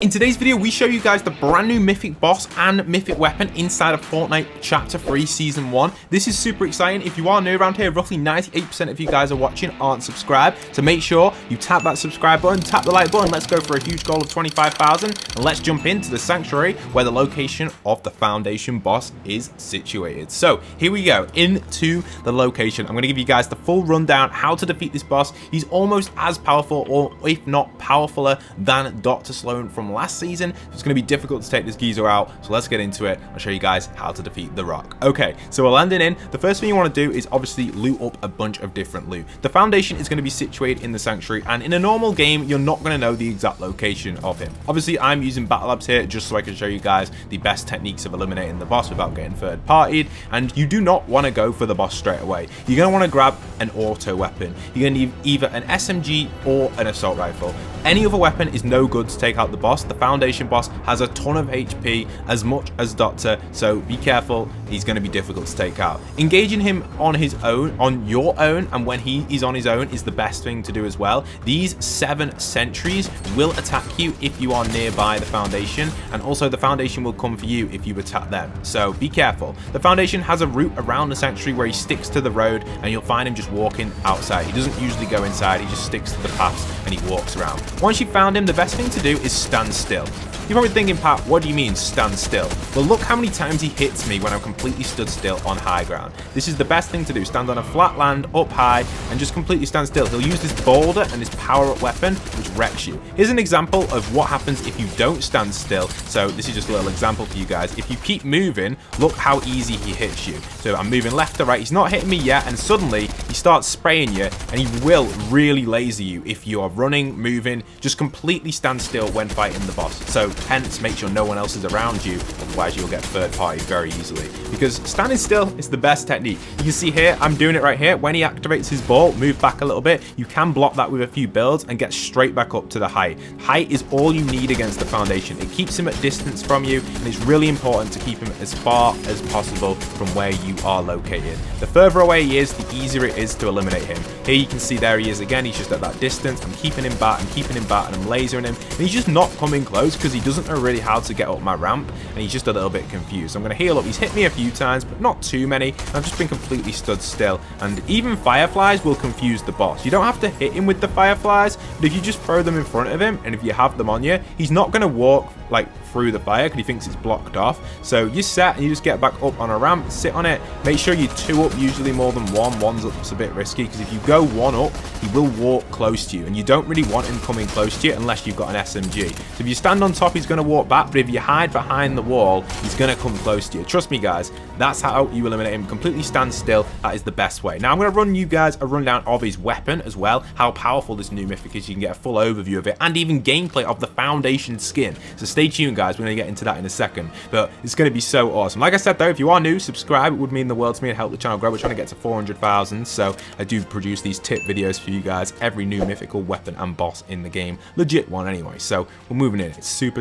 In today's video, we show you guys the brand new Mythic boss and Mythic weapon inside of Fortnite Chapter 3 Season 1. This is super exciting. If you are new around here, roughly 98% of you guys are watching aren't subscribed. So make sure you tap that subscribe button, tap the like button. Let's go for a huge goal of 25,000. And let's jump into the Sanctuary where the location of the Foundation boss is situated. So here we go into the location. I'm going to give you guys the full rundown how to defeat this boss. He's almost as powerful, or if not powerfuler, than Dr. Sloan from last season. It's going to be difficult to take this geezer out, so let's get into it. I'll show you guys how to defeat the Rock. Okay, so we're landing in. The first thing you want to do is obviously loot up a bunch of different loot. The Foundation is going to be situated in the Sanctuary, and in a normal game you're not going to know the exact location of him. Obviously I'm using Battle Labs here just so I can show you guys the best techniques of eliminating the boss without getting third partied, and you do not want to go for the boss straight away. You're going to want to grab an auto weapon. You're going to need either an SMG or an assault rifle. Any other weapon is no good to take out the boss. The Foundation boss has a ton of HP, as much as Doctor, so be careful. He's going to be difficult to take out. Engaging him on his own, on your own, and when he is on his own is the best thing to do as well. These 7 sentries will attack you if you are nearby the Foundation, and also the Foundation will come for you if you attack them, so be careful. The Foundation has a route around the Sanctuary where he sticks to the road, and you'll find him just walking outside. He doesn't usually go inside, he just sticks to the paths and he walks around. Once you've found him, the best thing to do is stand still. You're probably thinking, Pat, what do you mean stand still? Well, look how many times he hits me when I'm completely stood still on high ground. This is the best thing to do. Stand on a flat land, up high, and just completely stand still. He'll use this boulder and his power-up weapon, which wrecks you. Here's an example of what happens if you don't stand still. So this is just a little example for you guys. If you keep moving, look how easy he hits you. So I'm moving left to right. He's not hitting me yet, and suddenly he starts spraying you, and he will really laser you if you are running, moving. Just completely stand still when fighting the boss. So hence, make sure no one else is around you, otherwise you'll get third party very easily. Because standing still is the best technique. You can see here, I'm doing it right here. When he activates his ball, move back a little bit. You can block that with a few builds and get straight back up to the height. Height is all you need against the Foundation. It keeps him at distance from you, and it's really important to keep him as far as possible from where you are located. The further away he is, the easier it is to eliminate him. Here you can see there he is again. He's just at that distance. I'm keeping him back, and I'm lasering him, and he's just not coming close because he doesn't know really how to get up my ramp, and he's just a little bit confused. So I'm going to heal up. He's hit me a few times, but not too many. I've just been completely stood still, and even fireflies will confuse the boss. You don't have to hit him with the fireflies, but if you just throw them in front of him, and if you have them on you, he's not going to walk like through the fire because he thinks it's blocked off. So you set and you just get back up on a ramp, sit on it. Make sure you 2 up, usually more than 1. 1's up's a bit risky because if you go 1 up, he will walk close to you, and you don't really want him coming close to you unless you've got an SMG. So if you stand on top, he's going to walk back, but if you hide behind the wall, he's going to come close to you. Trust me, guys, that's how you eliminate him. Completely stand still. That is the best way. Now I'm going to run you guys a rundown of his weapon as well, how powerful this new Mythic is. You can get a full overview of it and even gameplay of the Foundation skin. So stay tuned, guys. We're going to get into that in a second, but it's going to be so awesome. Like I said though, if you are new, subscribe. It would mean the world to me and help the channel grow. We're trying to get to 400,000, so I do produce these tip videos for you guys, every new mythical weapon and boss in the game, legit one anyway. So we're moving in. It's super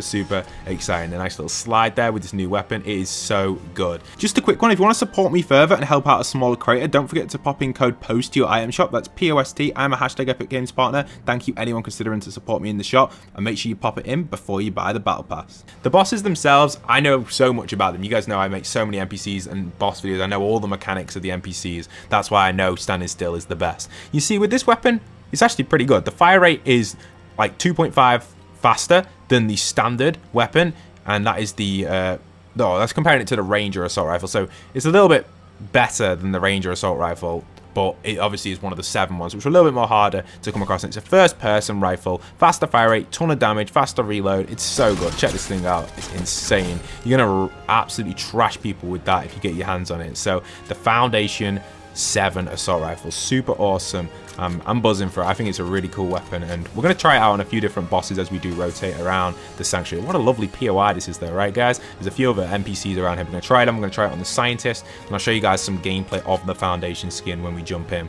exciting. A nice little slide there with this new weapon. It is so good. Just a quick one, if you want to support me further and help out a smaller creator, don't forget to pop in code POST to your item shop. That's POST. I'm a hashtag Epic Games partner. Thank you anyone considering to support me in the shop, and make sure you pop it in before you buy the battle pass. The bosses themselves, I know so much about them. You guys know I make so many NPCs and boss videos. I know all the mechanics of the NPCs. That's why I know standing still is the best. You see, with this weapon, it's actually pretty good. The fire rate is like 2.5 faster than the standard weapon, and that is the no, that's comparing it to the Ranger assault rifle, so it's a little bit better than the Ranger assault rifle, but it obviously is one of the 7 ones, which are a little bit more harder to come across. And it's a first-person rifle, faster fire rate, ton of damage, faster reload. It's so good. Check this thing out. It's insane. You're gonna absolutely trash people with that if you get your hands on it. So the Foundation 7 assault rifle, super awesome. I'm buzzing for it. I think it's a really cool weapon, and we're going to try it out on a few different bosses as we do rotate around the Sanctuary. What a lovely POI this is though, right guys? There's a few other NPCs around here. We're going to try them. I'm going to try it on the Scientist, and I'll show you guys some gameplay of the Foundation skin when we jump in.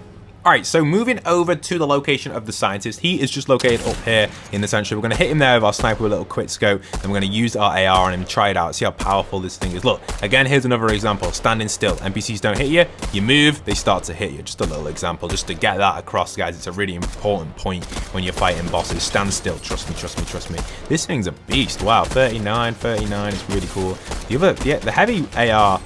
Alright, so moving over to the location of the scientist, he is just located up here in the center. We're going to hit him there with our sniper with a little quick scope, and we're going to use our AR on him, try it out, see how powerful this thing is. Look, again, here's another example. Standing still. NPCs don't hit you, you move, they start to hit you. Just a little example, just to get that across, guys. It's a really important point when you're fighting bosses. Stand still. Trust me, trust me, trust me. This thing's a beast. Wow, 39 is really cool. The heavy AR,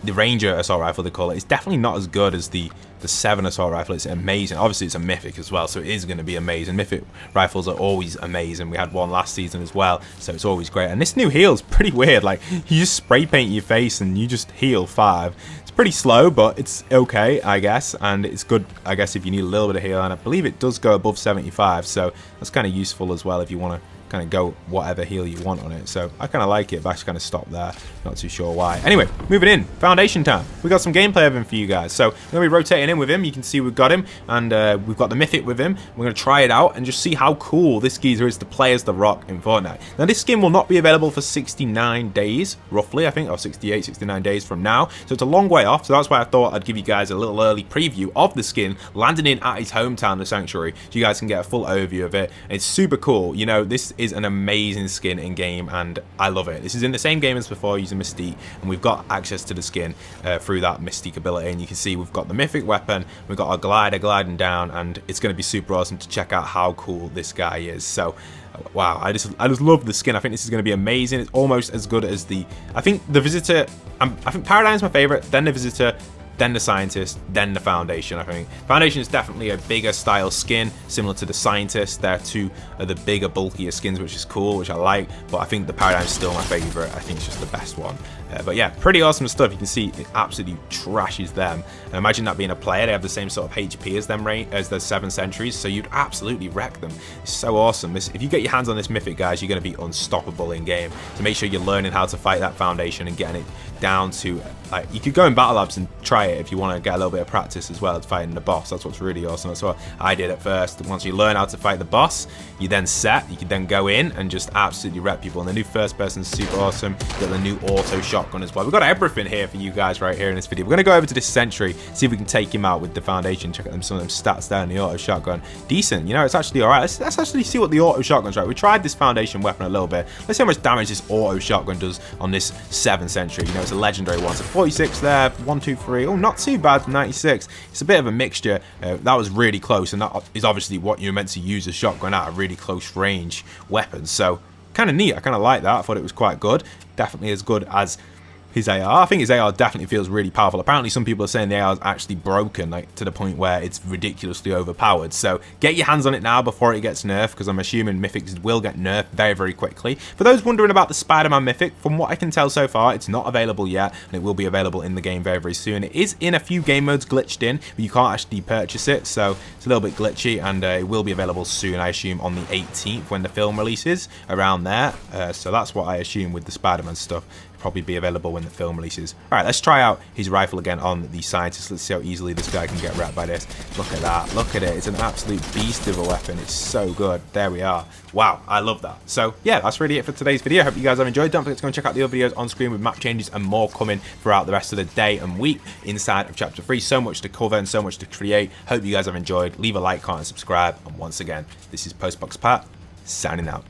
the Ranger assault rifle they call it, is definitely not as good as the 7 assault rifle. It's amazing. Obviously it's a mythic as well, so it is going to be amazing. Mythic rifles are always amazing. We had one last season as well, so it's always great. And this new heal is pretty weird. Like, you just spray paint your face and you just heal 5. It's pretty slow, but it's okay, I guess, and it's good, I guess, if you need a little bit of heal. And I believe it does go above 75, so that's kind of useful as well if you want to kind of go whatever heal you want on it. So I kind of like it, but I just kind of stopped there. Not too sure why. Anyway, moving in. Foundation time. We got some gameplay of him for you guys. So we're going to be rotating in with him. You can see we've got him, and we've got the Mythic with him. We're going to try it out and just see how cool this geezer is to play as the Rock in Fortnite. Now, this skin will not be available for 69 days, roughly, I think, or 68, 69 days from now. So it's a long way off. So that's why I thought I'd give you guys a little early preview of the skin landing in at his hometown, the Sanctuary, so you guys can get a full overview of it. It's super cool. You know, this is an amazing skin in game, and I love it. This is in the same game as before, using Mystique, and we've got access to the skin through that Mystique ability. And you can see we've got the Mythic weapon, we've got our glider gliding down, and it's going to be super awesome to check out how cool this guy is. So wow, I just love the skin. I think this is going to be amazing. It's almost as good as I think the Visitor. I think Paradigm's my favorite, then the Visitor, then the Scientist, then the Foundation. I think Foundation is definitely a bigger style skin, similar to the Scientist. They're two of the bigger, bulkier skins, which is cool, which I like. But I think the Paradigm is still my favorite. I think it's just the best one. But yeah, pretty awesome stuff. You can see it absolutely trashes them. And imagine that being a player. They have the same sort of HP as them, as the 7 Sentries, so you'd absolutely wreck them. It's so awesome. If you get your hands on this Mythic, guys, you're going to be unstoppable in game. So make sure you're learning how to fight that Foundation and getting it down to, like, you could go in Battle Labs and try it if you want to get a little bit of practice as well as fighting the boss. That's what's really awesome. That's what I did at first. Once you learn how to fight the boss, you then set. You can then go in and just absolutely wreck people. And the new first person is super awesome. You got the new auto shotgun as well. We've got everything here for you guys right here in this video. We're going to go over to this Sentry, see if we can take him out with the Foundation. Check out some of them stats there in the auto shotgun. Decent, you know, it's actually alright. Let's actually see what the auto shotgun's right. We tried this Foundation weapon a little bit. Let's see how much damage this auto shotgun does on this 7 Sentry. You know, it's a legendary one. So 46 there, 1, 2, 3. Oh, not too bad, 96. It's a bit of a mixture. That was really close, and that is obviously what you're meant to use a shotgun at, a really close range weapon. So kind of neat. I kind of like that. I thought it was quite good. Definitely as good as his AR. I think his AR definitely feels really powerful. Apparently some people are saying the AR is actually broken, like to the point where it's ridiculously overpowered. So get your hands on it now before it gets nerfed, because I'm assuming Mythics will get nerfed very, very quickly. For those wondering about the Spider-Man Mythic, from what I can tell so far, it's not available yet, and it will be available in the game very, very soon. It is in a few game modes glitched in, but you can't actually purchase it, so it's a little bit glitchy, and it will be available soon, I assume, on the 18th when the film releases, around there. So that's what I assume with the Spider-Man stuff. Probably be available when the film releases. All right, let's try out his rifle again on the Scientist. Let's see how easily this guy can get wrecked by this. Look at that. Look at it. It's an absolute beast of a weapon. It's so good. There we are. Wow, I love that. So yeah, that's really it for today's video. Hope you guys have enjoyed. Don't forget to go and check out the other videos on screen with map changes and more coming throughout the rest of the day and week inside of Chapter 3. So much to cover and so much to create. Hope you guys have enjoyed. Leave a like, comment, and subscribe. And once again, this is Postbox Pat, signing out.